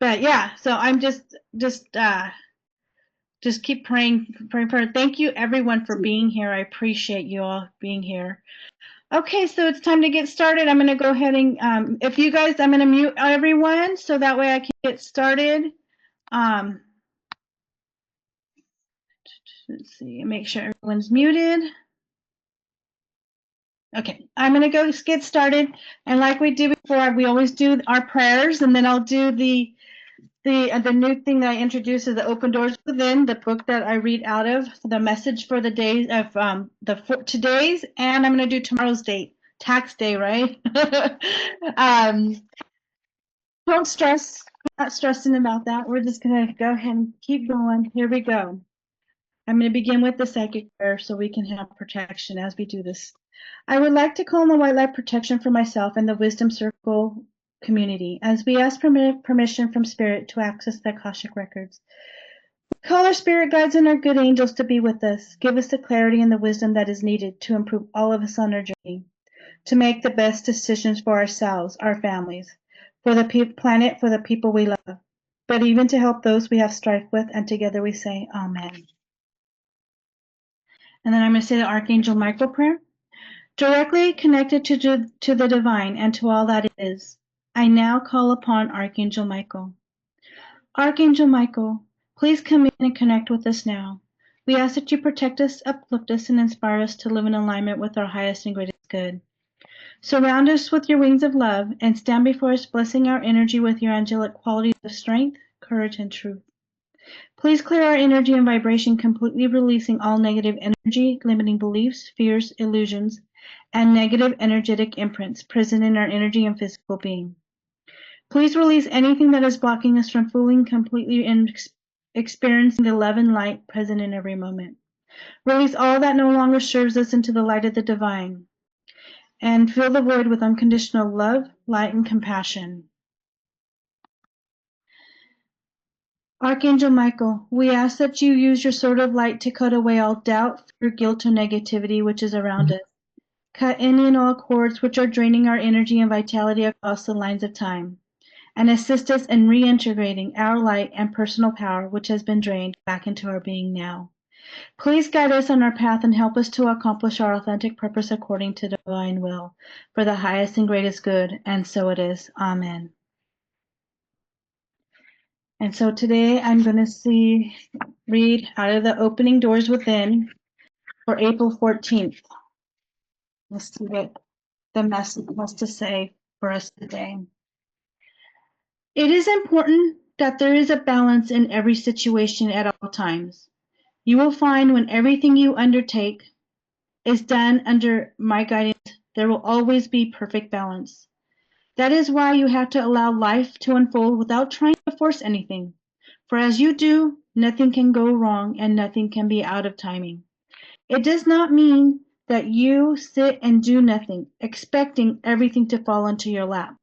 But yeah, so I'm just keep praying. Thank you everyone for being here. I appreciate you all being here. Okay, so it's time to get started. I'm going to go ahead and, if you guys, I'm going to mute everyone so that way I can get started. Let's see, make sure everyone's muted. Okay, I'm going to go get started. And like we do before, we always do our prayers, and then I'll do the new thing that I introduced is the Open Doors Within, the book that I read out of, the message for the days of today's, and I'm going to do tomorrow's date, tax day, right? Don't stress. We're not stressing about that. We're just going to go ahead and keep going. Here we go. I'm going to begin with the psychic prayer so we can have protection as we do this. I would like to call on the white light protection for myself and the Wisdom Circle community as we ask permission from Spirit to access the Akashic records. We call our spirit guides and our good angels to be with us. Give us the clarity and the wisdom that is needed to improve all of us on our journey, to make the best decisions for ourselves, our families, for the planet, for the people we love, but even to help those we have strife with, and together we say, Amen. And then I'm going to say the Archangel Michael prayer. Directly connected to the divine and to all that is, I now call upon Archangel Michael. Archangel Michael, please come in and connect with us now. We ask that you protect us, uplift us, and inspire us to live in alignment with our highest and greatest good. Surround us with your wings of love and stand before us, blessing our energy with your angelic qualities of strength, courage, and truth. Please clear our energy and vibration, completely releasing all negative energy, limiting beliefs, fears, illusions, and negative energetic imprints present in our energy and physical being. Please release anything that is blocking us from fully, completely, and experiencing the love and light present in every moment. Release all that no longer serves us into the light of the divine, and fill the void with unconditional love, light, and compassion. Archangel Michael, we ask that you use your sword of light to cut away all doubt, fear, guilt, or negativity which is around us. Cut any and all cords which are draining our energy and vitality across the lines of time, and assist us in reintegrating our light and personal power which has been drained back into our being now. Please guide us on our path and help us to accomplish our authentic purpose according to divine will, for the highest and greatest good, and so it is. Amen. And so today I'm going to read out of the Opening Doors Within for April 14th. Let's see what the message has to say for us today. It is important that there is a balance in every situation at all times. You will find when everything you undertake is done under my guidance, there will always be perfect balance. That is why you have to allow life to unfold without trying to force anything. For as you do, nothing can go wrong and nothing can be out of timing. It does not mean that you sit and do nothing, expecting everything to fall into your lap.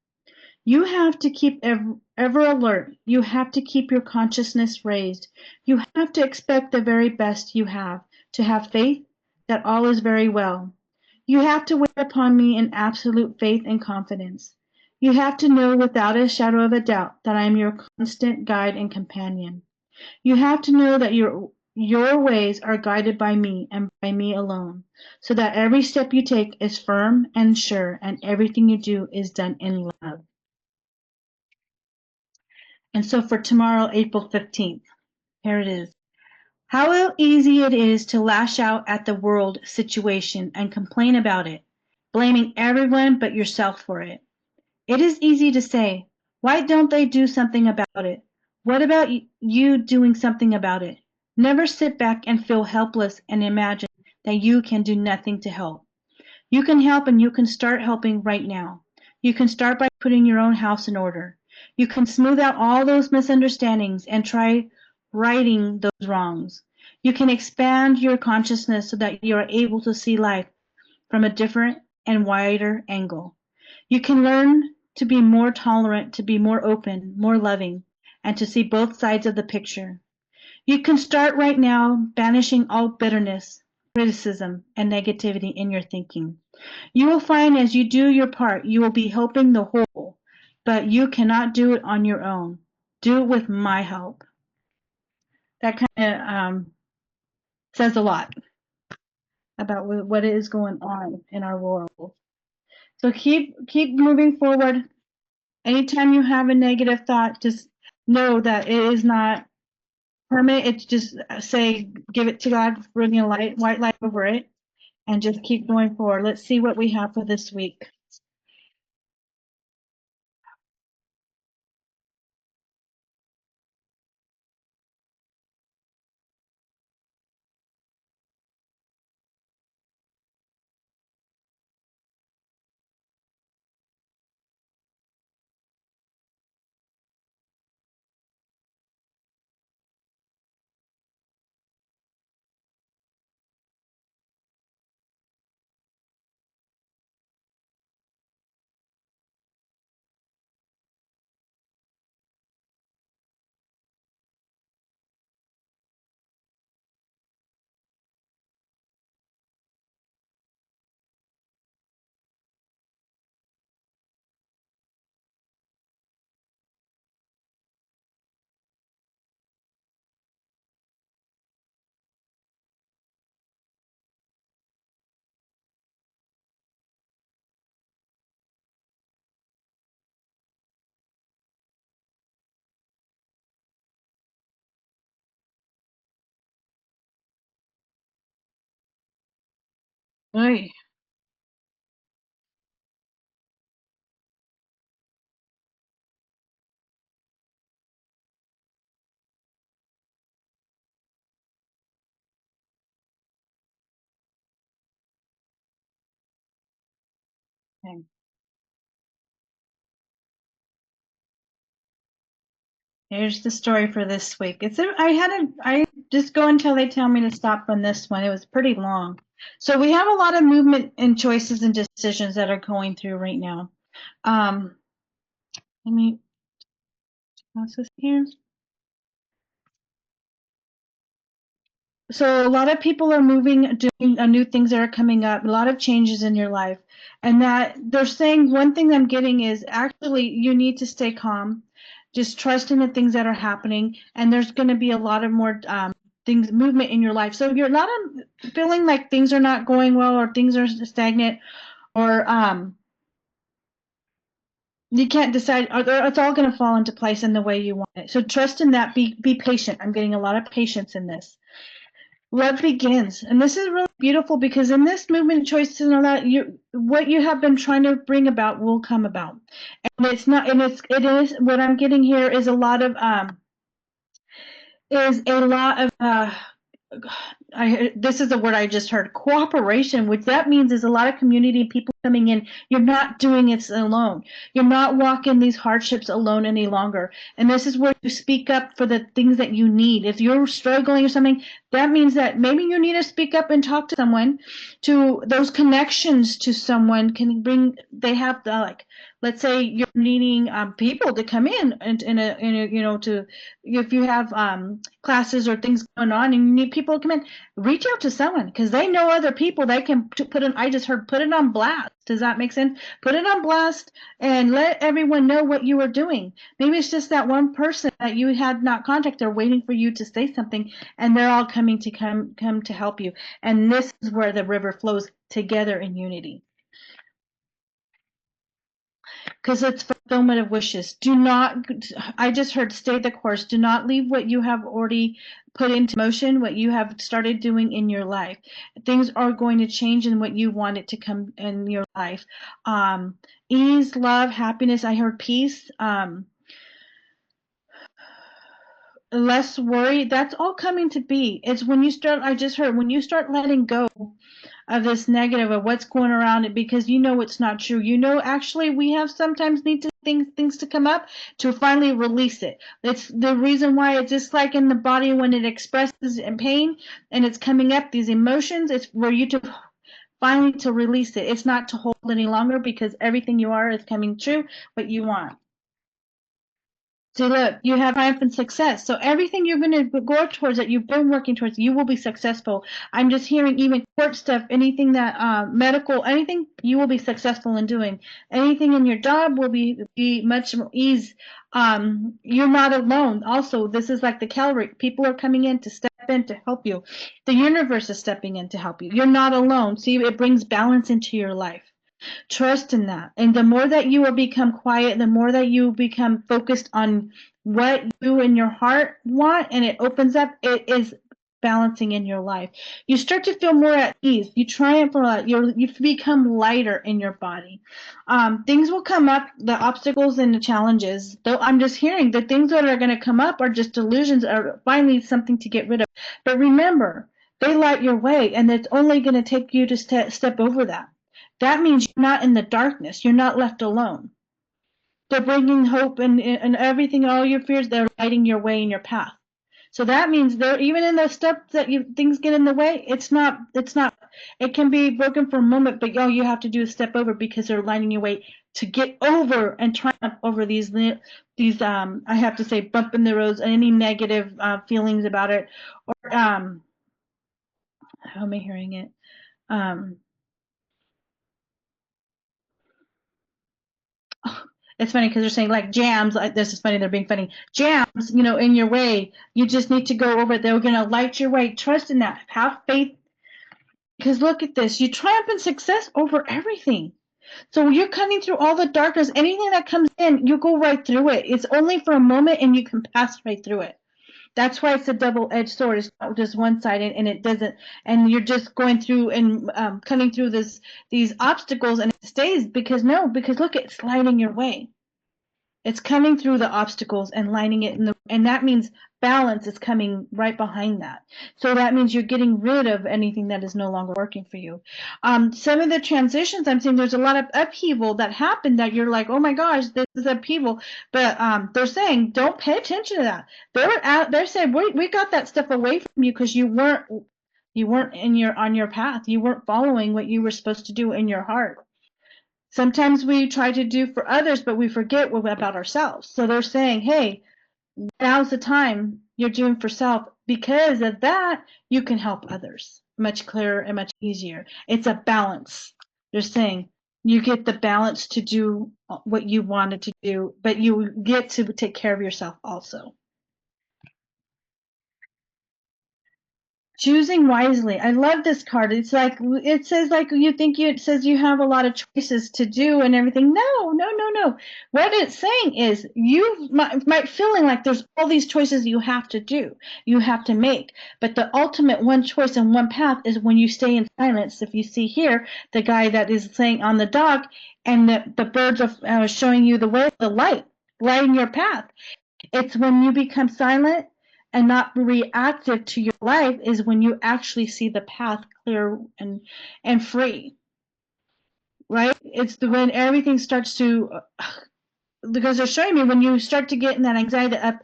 You have to keep ever alert. You have to keep your consciousness raised. You have to expect the very best you have, to have faith that all is very well. You have to wait upon me in absolute faith and confidence. You have to know without a shadow of a doubt that I am your constant guide and companion. You have to know that your ways are guided by me and by me alone, so that every step you take is firm and sure, and everything you do is done in love. And so for tomorrow, April 15th, here it is. How easy it is to lash out at the world situation and complain about it, blaming everyone but yourself for it. It is easy to say, why don't they do something about it? What about you doing something about it? Never sit back and feel helpless and imagine that you can do nothing to help. You can help, and you can start helping right now. You can start by putting your own house in order. You can smooth out all those misunderstandings and try righting those wrongs. You can expand your consciousness so that you are able to see life from a different and wider angle. You can learn to be more tolerant, to be more open, more loving, and to see both sides of the picture. You can start right now banishing all bitterness, criticism, and negativity in your thinking. You will find as you do your part, you will be helping the whole, but you cannot do it on your own. do it with my help. That kind of says a lot about what is going on in our world. So keep moving forward. Anytime you have a negative thought, just know that it is not permanent. It's just say, give it to God, bring a white light over it, and just keep going forward. Let's see what we have for this week. Oy. Okay. Here's the story for this week. I just go until they tell me to stop on this one. It was pretty long. So we have a lot of movement and choices and decisions that are going through right now. Let me pass this here. So a lot of people are moving, doing new things that are coming up, a lot of changes in your life. And that they're saying one thing I'm getting is actually you need to stay calm, just trust in the things that are happening. And there's going to be a lot of more things, movement in your life. So you're not feeling like things are not going well or things are stagnant or you can't decide, it's all going to fall into place in the way you want it. So trust in that, be patient. I'm getting a lot of patience in this. Love begins, and this is really beautiful because in this movement, choices, and all that, what you have been trying to bring about will come about, and it's not, and it is what I'm getting here is a lot of this is the word I just heard, cooperation, which that means is a lot of community people coming in. You're not doing it alone. You're not walking these hardships alone any longer. And this is where you speak up for the things that you need. If you're struggling or something, that means that maybe you need to speak up and talk to someone. To those connections to someone can bring, they have the, like, let's say you're needing people to come in to, if you have classes or things going on and you need people to come in, reach out to someone because they know other people they can put in. I just heard put it on blast. Does that make sense? Put it on blast and let everyone know what you are doing. Maybe it's just that one person that you had not contacted or waiting for you to say something, and they're all coming to come to help you. And this is where the river flows together in unity. Because it's fulfillment of wishes. Do not, I just heard stay the course. Do not leave what you have already put into motion, what you have started doing in your life. Things are going to change in what you want it to come in your life. Ease, love, happiness. I heard peace. Less worry. That's all coming to be. It's when you start, I just heard, when you start letting go of this negative of what's going around it because you know it's not true. You know, actually, we have sometimes need to things to come up to finally release it. It's the reason why it's just like in the body when it expresses in pain and it's coming up, these emotions, it's for you to finally to release it. It's not to hold any longer because everything you are is coming true, what you want. See, look, you have triumph and success. So everything you're going to go towards that you've been working towards, you will be successful. I'm just hearing even court stuff, anything that medical, anything you will be successful in doing. Anything in your job will be much more ease. You're not alone. Also, this is like the Calvary. People are coming in to step in to help you. The universe is stepping in to help you. You're not alone. See, it brings balance into your life. Trust in that. And the more that you will become quiet, the more that you become focused on what you in your heart want, and it opens up, it is balancing in your life. You start to feel more at ease. You triumph a lot. You become lighter in your body. Things will come up, the obstacles and the challenges. Though I'm just hearing the things that are going to come up are just delusions, are finally something to get rid of. But remember, they light your way, and it's only going to take you to step over that. That means you're not in the darkness. You're not left alone. They're bringing hope and everything, all your fears, they're lighting your way in your path. So that means they're even in the steps that things get in the way, it can be broken for a moment, but all you have to do is step over because they're lighting your way to get over and triumph over these I have to say bump in the roads, any negative feelings about it, or how am I hearing it? It's funny because they're saying like jams. This is funny. They're being funny. Jams, in your way. You just need to go over it. They're going to light your way. Trust in that. Have faith. Because look at this. You triumph in success over everything. So you're cutting through all the darkness. Anything that comes in, you go right through it. It's only for a moment, and you can pass right through it. That's why it's a double-edged sword. It's not just one side, and it doesn't. And you're just going through and cutting through these obstacles, and it stays because look, it's lighting your way. It's coming through the obstacles and lining it and that means balance is coming right behind that. So that means you're getting rid of anything that is no longer working for you. Some of the transitions I'm seeing, there's a lot of upheaval that happened that you're like, oh my gosh, this is upheaval. But they're saying don't pay attention to that. They're saying we got that stuff away from you because you weren't on your path. You weren't following what you were supposed to do in your heart. Sometimes we try to do for others, but we forget about ourselves. So they're saying, hey, now's the time you're doing for self. Because of that, you can help others much clearer and much easier. It's a balance. They're saying you get the balance to do what you wanted to do, but you get to take care of yourself also. Choosing wisely. I love this card. It's like it says like it says you have a lot of choices to do and everything. No, no, no, no. What it's saying is you might feeling like there's all these choices you have to do, you have to make. But the ultimate one choice and one path is when you stay in silence. If you see here, the guy that is saying on the dock, and the birds are showing you the way, the light, lighting your path. It's when you become silent and not reactive to your life is when you actually see the path clear and free, right? It's when everything starts to, because they're showing me when you start to get in that anxiety up,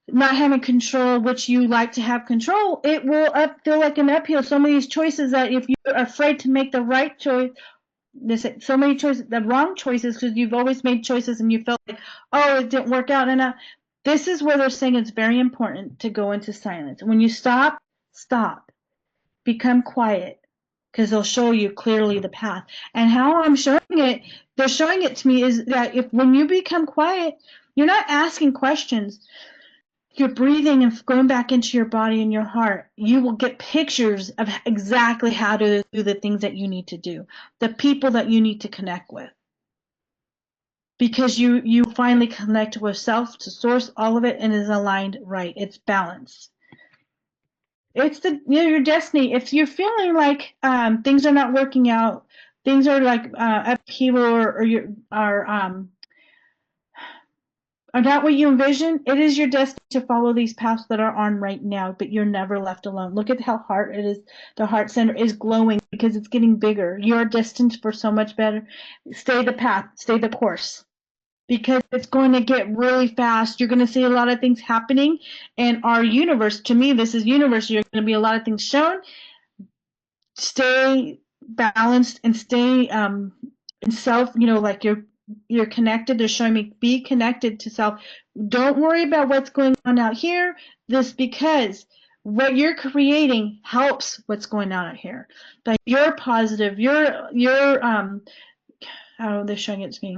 not having control, which you like to have control, it will feel like an uphill. So many choices that if you're afraid to make the right choice, so many choices, the wrong choices, because you've always made choices and you felt like, oh, it didn't work out. And this is where they're saying it's very important to go into silence. When you stop, become quiet, because they'll show you clearly the path. And how I'm showing it, they're showing it to me is that when you become quiet, you're not asking questions. You're breathing and going back into your body and your heart. You will get pictures of exactly how to do the things that you need to do, the people that you need to connect with. Because you finally connect with self, to source, all of it, and is aligned right. It's balanced. It's your destiny. If you're feeling like things are not working out, things are like upheaval are not what you envision, it is your destiny to follow these paths that are on right now, but you're never left alone. Look at how heart it is. The heart center is glowing because it's getting bigger. You're destined for so much better. Stay the path, stay the course, because it's going to get really fast. You're going to see a lot of things happening in our universe. To me, this is universe. You're going to be a lot of things shown. Stay balanced and stay in self, like you're you're connected. They're showing me be connected to self. Don't worry about what's going on out here. This because what you're creating helps what's going on out here. But you're positive. You're how they're showing it to me.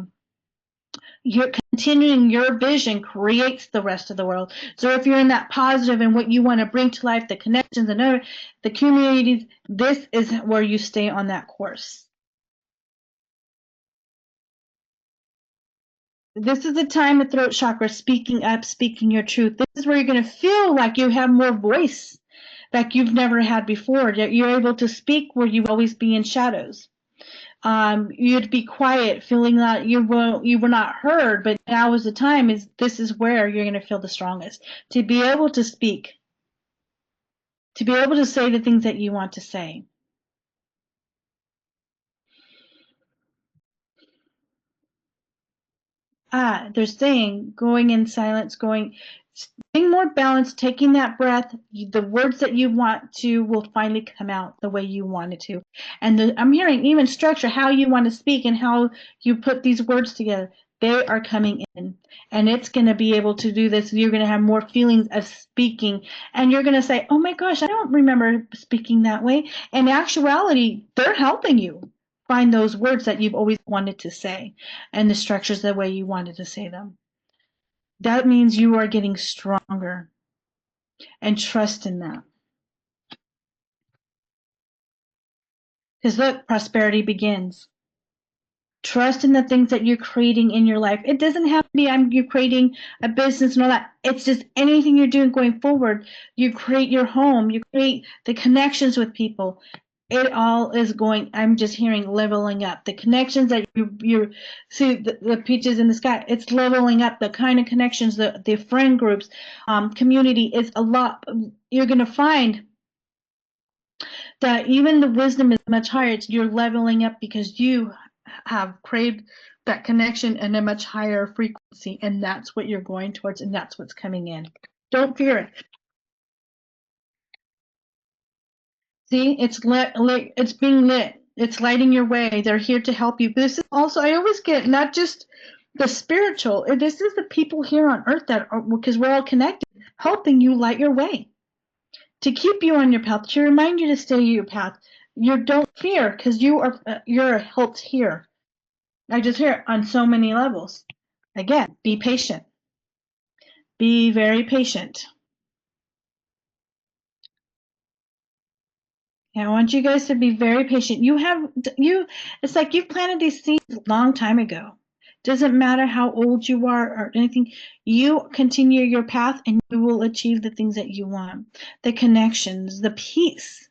You're continuing your vision creates the rest of the world. So if you're in that positive and what you want to bring to life, the connections and the communities, this is where you stay on that course. This is the time, the throat chakra, speaking up, speaking your truth. This is where you're going to feel like you have more voice, like you've never had before. You're able to speak where you always be in shadows. You'd be quiet, feeling that you were not heard, but now is the time. This is where you're going to feel the strongest, to be able to speak, to be able to say the things that you want to say. They're saying going in silence, being more balanced, taking that breath. The words that you want to will finally come out the way you want it to. And I'm hearing even structure, how you want to speak and how you put these words together. They are coming in, and it's going to be able to do this. You're going to have more feelings of speaking, and you're going to say, oh my gosh, I don't remember speaking that way. In actuality, they're helping you find those words that you've always wanted to say and the structures the way you wanted to say them. That means you are getting stronger, and trust in that. Because look, prosperity begins. Trust in the things that you're creating in your life. It doesn't have to be you're creating a business and all that. It's just anything you're doing going forward. You create your home. You create the connections with people. It all is going, I'm just hearing leveling up. The connections that you see, the peaches in the sky, it's leveling up. The kind of connections, the friend groups, community is a lot. You're going to find that even the wisdom is much higher. You're leveling up because you have craved that connection in a much higher frequency, and that's what you're going towards, and that's what's coming in. Don't fear it. See, it's lit, it's being lit. It's lighting your way. They're here to help you. But this is also, I always get not just the spiritual. This is the people here on earth that are, because we're all connected, helping you light your way, to keep you on your path, to remind you to stay your path. You don't fear because you're helped here. I just hear it on so many levels. Again, be patient. Be very patient. I want you guys to be very patient. It's like you've planted these seeds a long time ago. Doesn't matter how old you are or anything. You continue your path and you will achieve the things that you want. The connections, the peace.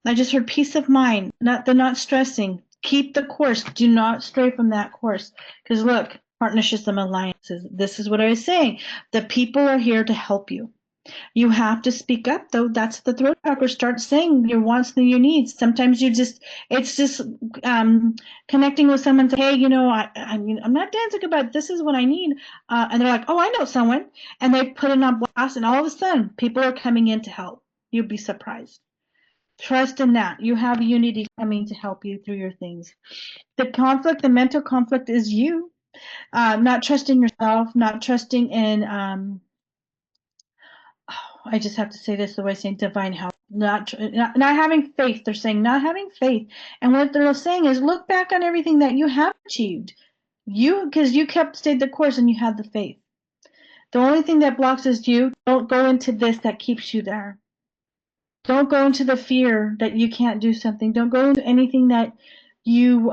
I just heard peace of mind, not stressing. Keep the course. Do not stray from that course. Because look, partnerships and alliances. This is what I was saying. The people are here to help you. You have to speak up, though. That's the throat chakra. Start saying your wants and your needs. Sometimes it's just connecting with someone. Say, hey, I'm not dancing about this is what I need, and they're like, oh, I know someone, and they put it on blast, and all of a sudden, people are coming in to help. You'd be surprised. Trust in that. You have unity coming to help you through your things. The conflict, the mental conflict, is you not trusting yourself, not trusting in. I just have to say this the way saying divine help, not having faith. They're saying not having faith, and what they're saying is look back on everything that you have achieved, because you stayed the course and you had the faith. The only thing that blocks is you. Don't go into this that keeps you there. Don't go into the fear that you can't do something. Don't go into anything that you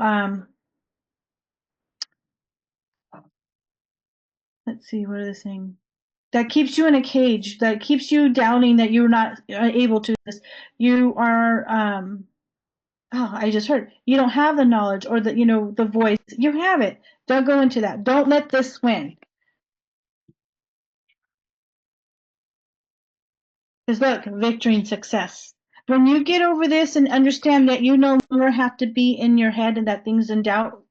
let's see, what are they saying? That keeps you in a cage, that keeps you doubting that you're not able to do this. You are I just heard you don't have the knowledge or the voice. You have it. Don't go into that. Don't let this win. Because look, victory and success. When you get over this and understand that you no longer have to be in your head and that things in doubt,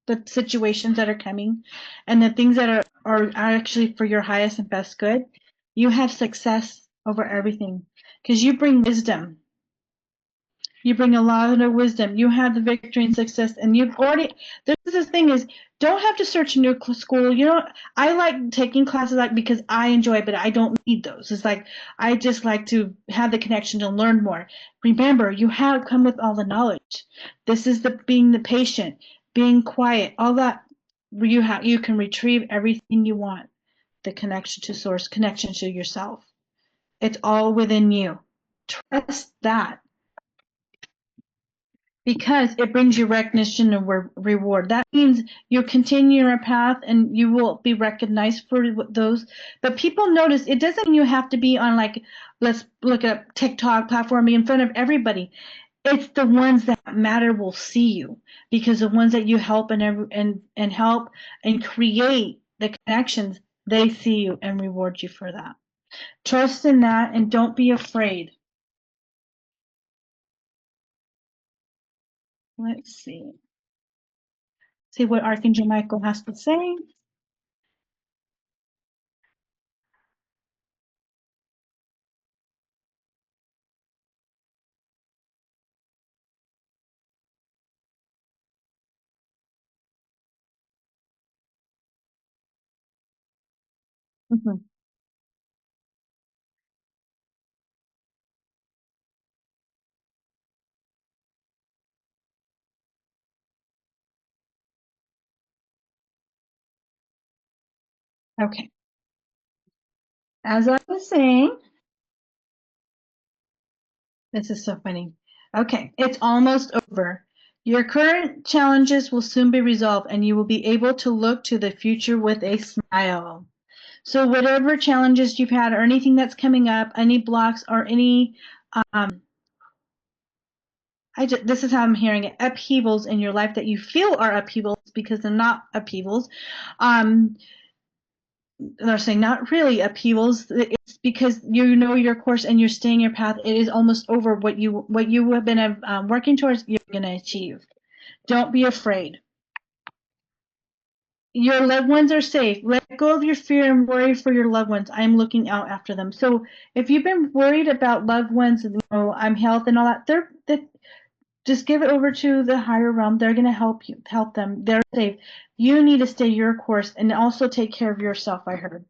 the situations that are coming and the things that are actually for your highest and best good, you have success over everything because you bring wisdom. You bring a lot of wisdom. You have the victory and success, and you've already. This thing is don't have to search a new school. You know, I like taking classes like because I enjoy it, but I don't need those. It's like I just like to have the connection to learn more. Remember, you have come with all the knowledge. This is the being the patient, being quiet, all that. You can retrieve everything you want. The connection to source, connection to yourself. It's all within you. Trust that because it brings you recognition and reward. That means you continue your path and you will be recognized for those. But people notice it doesn't mean you have to be on like, let's look at TikTok platform in front of everybody. It's the ones that matter will see you because the ones that you help and help and create the connections, they see you and reward you for that. Trust in that and don't be afraid. Let's see. See what Archangel Michael has to say. Mhm. Okay. As I was saying, this is so funny. Okay, it's almost over. Your current challenges will soon be resolved and you will be able to look to the future with a smile. So whatever challenges you've had or anything that's coming up, any blocks or any um this is how I'm hearing it, upheavals in your life that you feel are upheavals because they're not upheavals. Um they're saying not really upheavals. It's because you know your course and you're staying your path. It is almost over. What you have been working towards, you're going to achieve. Don't be afraid. Your loved ones are safe. Let go of your fear and worry for your loved ones. I'm looking out after them. So if you've been worried about loved ones, health and all that, just give it over to the higher realm. They're going to help them. They're safe. You need to stay your course and also take care of yourself. I heard.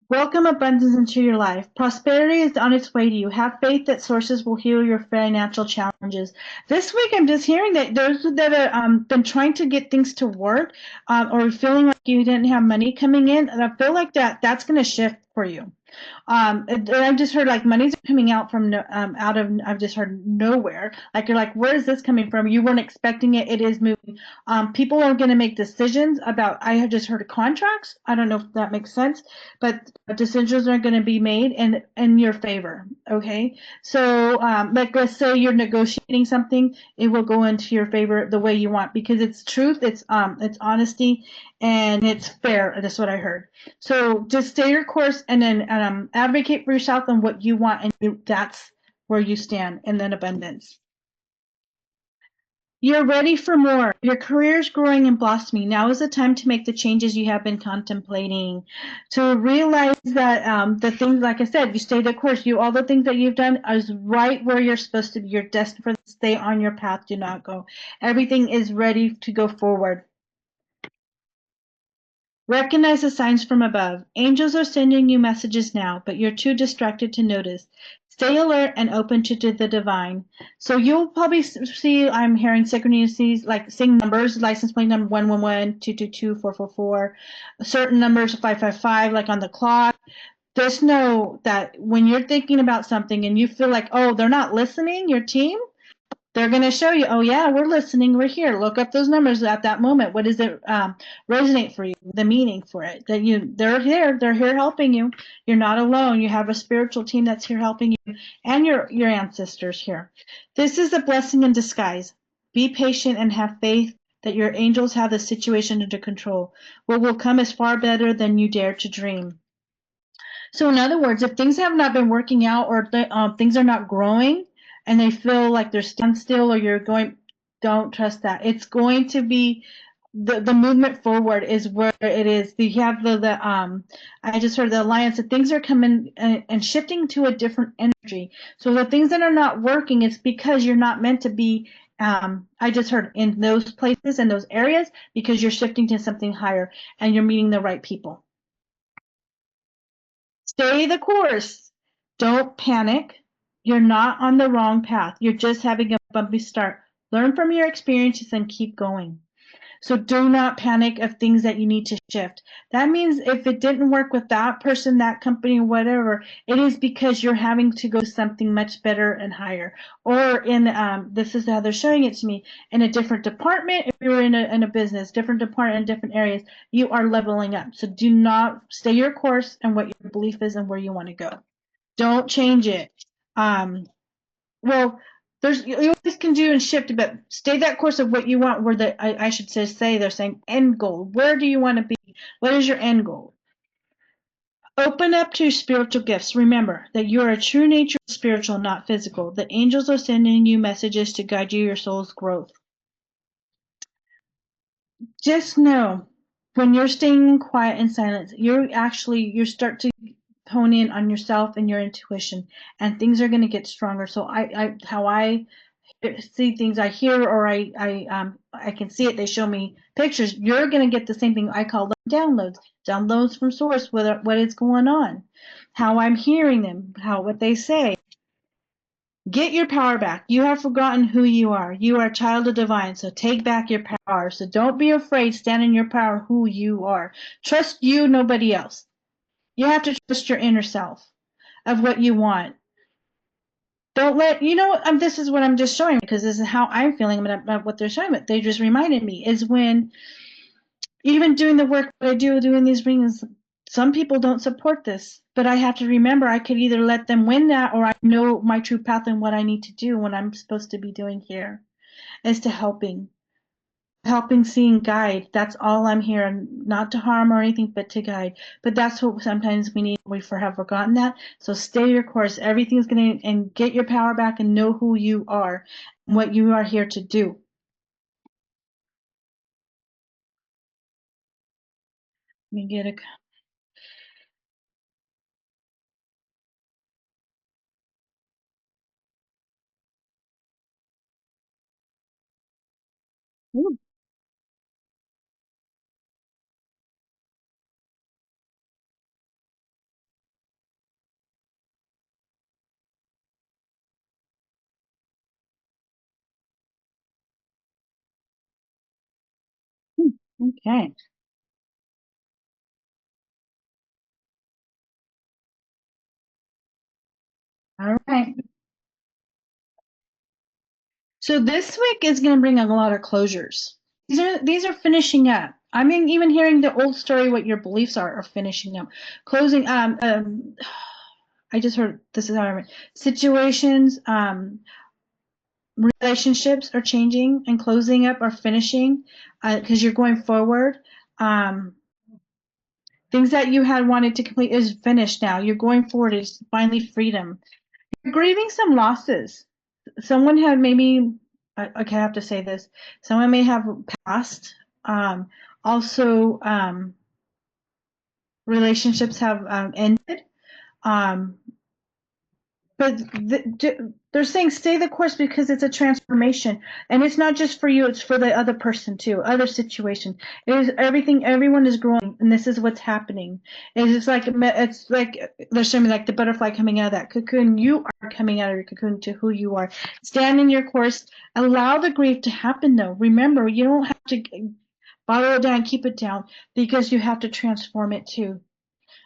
Welcome abundance into your life. Prosperity is on its way to you. Have faith that sources will heal your financial challenges. This week, I'm just hearing that those that have been trying to get things to work or feeling like you didn't have money coming in, and I feel like that's going to shift for you. And I've just heard like money's coming out from out of I've just heard nowhere. Like you're like, where is this coming from? You weren't expecting it. It is moving. People are going to make decisions about. I have just heard of contracts. I don't know if that makes sense, but decisions are going to be made in your favor. Okay, so like let's say you're negotiating something, it will go into your favor the way you want because it's truth, it's honesty, and it's fair. That's what I heard. So just stay your course and then advocate for yourself and what you want, and that's where you stand in then abundance. You're ready for more. Your career is growing and blossoming. Now is the time to make the changes you have been contemplating. To realize that the things, like I said, you stay the course. All the things that you've done is right where you're supposed to be. You're destined for stay on your path. Do not go. Everything is ready to go forward. Recognize the signs from above. Angels are sending you messages now, but you're too distracted to notice. Stay alert and open to the divine. So you'll probably see, I'm hearing synchronicities, like seeing numbers, license plate number 111, 222, 444, certain numbers 555, like on the clock. Just know that when you're thinking about something and you feel like, oh, they're not listening, your team, they're going to show you, oh yeah, we're listening, we're here. Look up those numbers at that moment. What does it resonate for you? The meaning for it. They're here helping you. You're not alone. You have a spiritual team that's here helping you, and your ancestors here. This is a blessing in disguise. Be patient and have faith that your angels have the situation under control. What will come is far better than you dare to dream. So in other words, if things have not been working out or things are not growing and they feel like they're standstill or you're going, don't trust that. It's going to be the movement forward is where it is. You have I just heard the alliance that things are coming and shifting to a different energy. So the things that are not working, it's because you're not meant to be I just heard in those places and those areas because you're shifting to something higher and you're meeting the right people. Stay the course. Don't panic. You're not on the wrong path. You're just having a bumpy start. Learn from your experiences and keep going. So do not panic of things that you need to shift. That means if it didn't work with that person, that company, whatever, it is because you're having to go something much better and higher. Or in this is how they're showing it to me, in a different department. If you're in a business, different department in different areas, you are leveling up. So do not stay your course and what your belief is and where you want to go. Don't change it. Well, you always can do and shift, but stay that course of what you want. Where I should say they're saying end goal. Where do you want to be? What is your end goal? Open up to spiritual gifts. Remember that you are a true nature spiritual, not physical. The angels are sending you messages to guide you your soul's growth. Just know when you're staying in quiet and silence, you start to hone in on yourself and your intuition, and things are going to get stronger. So how I see things, I hear, or I can see it. They show me pictures. You're going to get the same thing. I call them downloads from source. What is going on, how I'm hearing them, what they say. Get your power back. You have forgotten who you are. You are a child of divine. So take back your power. So don't be afraid. Stand in your power. Who you are. Trust you, nobody else. You have to trust your inner self of what you want. Don't let this is what I'm just showing because this is how I'm feeling about what they're showing. But they just reminded me is when even doing the work that I do, doing these readings, some people don't support this. But I have to remember I could either let them win that, or I know my true path and what I need to do, what I'm supposed to be doing here is to helping, seeing, guide. That's all I'm here, and not to harm or anything, but to guide. But that's what sometimes we need. We have forgotten that. So stay your course. Everything's going to, and get your power back and know who you are and what you are here to do. Let me get a. Ooh. Okay. All right. So this week is going to bring a lot of closures. These are finishing up. I mean, even hearing the old story, what your beliefs are finishing up, closing. I just heard this is how I remember. Situations, relationships are changing and closing up or finishing because you're going forward. Um, things that you had wanted to complete is finished now. You're going forward. It's finally freedom. You're grieving some losses. Someone had maybe, okay, I have to say this. Someone may have passed. Also, relationships have ended. Um, But they're saying stay the course because it's a transformation, and it's not just for you; it's for the other person too. Other situation. It is everything. Everyone is growing, and this is what's happening. It's like they're showing me like the butterfly coming out of that cocoon. You are coming out of your cocoon to who you are. Stand in your course. Allow the grief to happen, though. Remember, you don't have to bottle it down, keep it down, because you have to transform it too.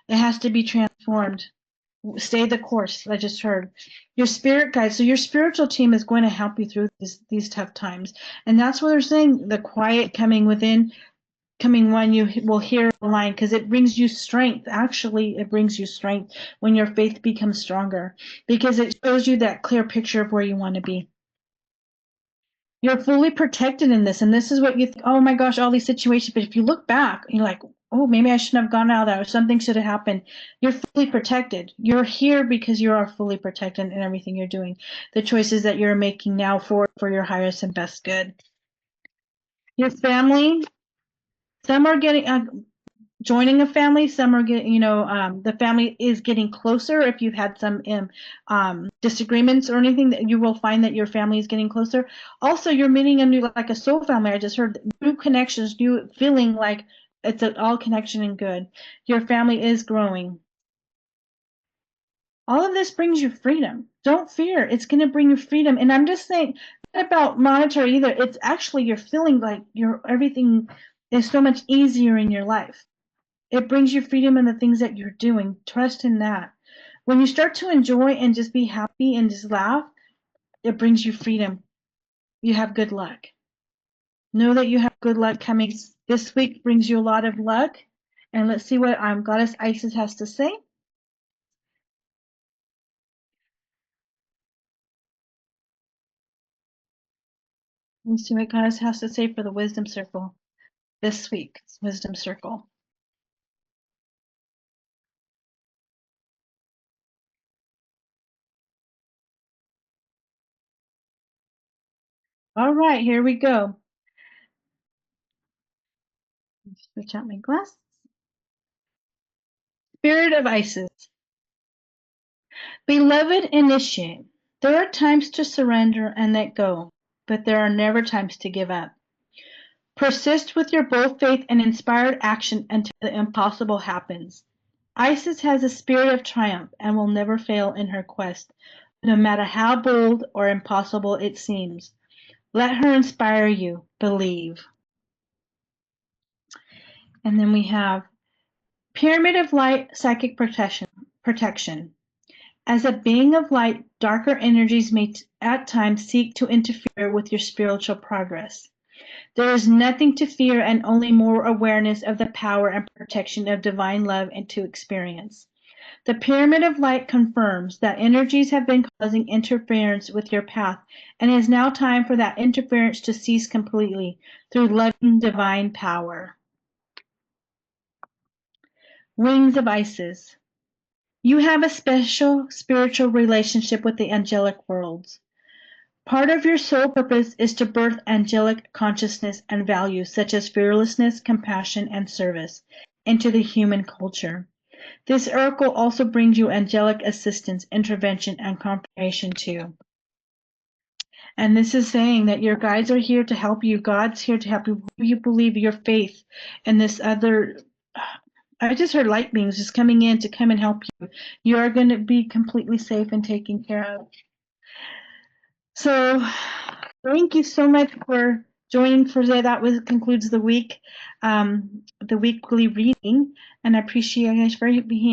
It has to be transformed. Stay the course. I just heard your spirit guide. So your spiritual team is going to help you through these tough times, and that's what they're saying. The quiet coming within, coming when you will hear the line because it brings you strength. Actually, it brings you strength when your faith becomes stronger because it shows you that clear picture of where you want to be. You're fully protected in this, and this is what you think, oh my gosh, all these situations, but if you look back, you're like, oh, maybe I shouldn't have gone out of that, or something should have happened. You're fully protected. You're here because you are fully protected in everything you're doing, the choices that you're making now for your highest and best good. Your family, some are getting joining a family. Some are getting, the family is getting closer. If you've had some disagreements or anything, that you will find that your family is getting closer. Also, you're meeting a new, like a soul family. I just heard new connections, new feeling like it's an all connection and good. Your family is growing. All of this brings you freedom. Don't fear. It's going to bring you freedom. And I'm just saying, not about monetary either. It's actually you're feeling like everything is so much easier in your life. It brings you freedom in the things that you're doing. Trust in that. When you start to enjoy and just be happy and just laugh, it brings you freedom. You have good luck. Know that you have good luck coming. This week brings you a lot of luck. And let's see what Goddess Isis has to say. Let's see what Goddess has to say for the Wisdom Circle this week. Wisdom Circle. All right, here we go. Switch out my glasses. Spirit of Isis. Beloved initiate, there are times to surrender and let go, but there are never times to give up. Persist with your bold faith and inspired action until the impossible happens. Isis has a spirit of triumph and will never fail in her quest, no matter how bold or impossible it seems. Let her inspire you. Believe. And then we have Pyramid of Light Psychic Protection. As a being of light, darker energies may at times seek to interfere with your spiritual progress. There is nothing to fear and only more awareness of the power and protection of divine love and to experience. The Pyramid of Light confirms that energies have been causing interference with your path, and it is now time for that interference to cease completely through loving divine power. Wings of Isis. You have a special spiritual relationship with the angelic worlds. Part of your soul purpose is to birth angelic consciousness and values such as fearlessness, compassion, and service into the human culture. This oracle also brings you angelic assistance, intervention, and confirmation too. And this is saying that your guides are here to help you. God's here to help you. You believe your faith and this other. I just heard light beings just coming in to come and help you. You are going to be completely safe and taken care of. So thank you so much for joining for today. That concludes the week, the weekly reading, and I appreciate you guys for being